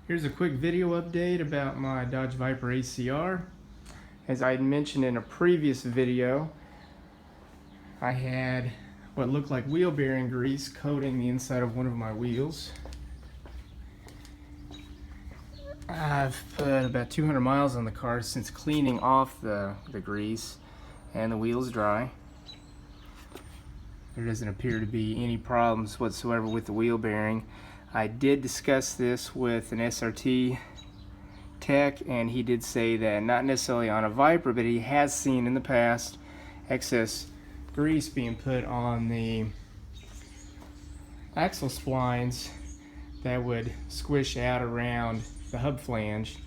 Here's a quick video update about my Dodge Viper ACR. As I mentioned in a previous video, I had what looked like wheel bearing grease coating the inside of one of my wheels. I've put about 200 miles on the car since cleaning off the grease, and the wheel's dry. There doesn't appear to be any problems whatsoever with the wheel bearing. I did discuss this with an SRT tech, and he did say that not necessarily on a Viper, but he has seen in the past excess grease being put on the axle splines that would squish out around the hub flange,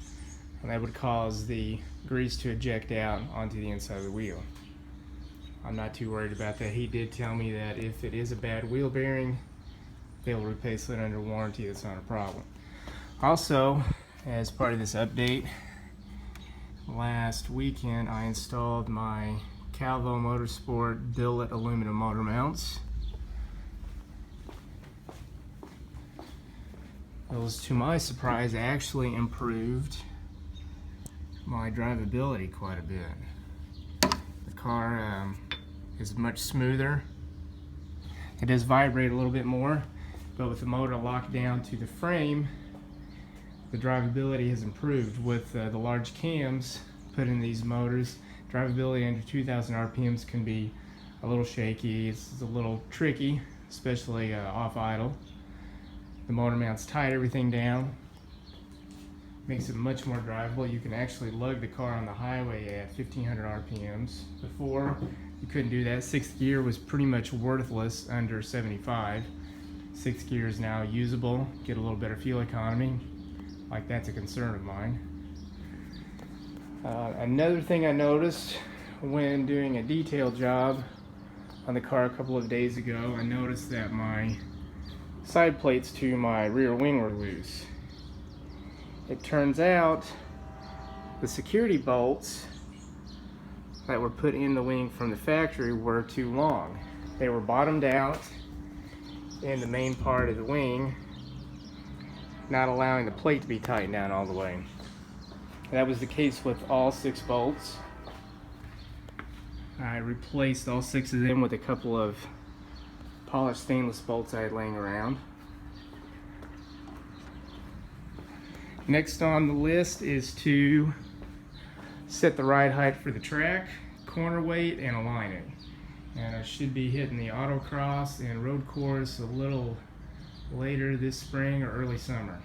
and that would cause the grease to eject out onto the inside of the wheel. I'm not too worried about that. He did tell me that if it is a bad wheel bearing, they'll replace it under warranty. That's not a problem. Also, as part of this update, last weekend I installed my Calvo Motorsport billet aluminum motor mounts. Those, to my surprise, actually improved my drivability quite a bit. The car is much smoother. It does vibrate a little bit more, but with the motor locked down to the frame, the drivability has improved. With the large cams put in these motors, drivability under 2,000 RPMs can be a little shaky. It's a little tricky, especially off idle. The motor mounts tight everything down, makes it much more drivable. You can actually lug the car on the highway at 1,500 RPMs. Before, you couldn't do that. Sixth gear was pretty much worthless under 75. Sixth gear is now usable, get a little better fuel economy. Like, that's a concern of mine. Another thing I noticed when doing a detail job on the car a couple of days ago, I noticed that my side plates to my rear wing were loose. It turns out the security bolts that were put in the wing from the factory were too long. They were bottomed out in the main part of the wing, not allowing the plate to be tightened down all the way. That was the case with all 6 bolts. I replaced all 6 of them with a couple of polished stainless bolts I had laying around. Next on the list is to set the ride height for the track, corner weight, and align it. And I should be hitting the autocross and road course a little later this spring or early summer.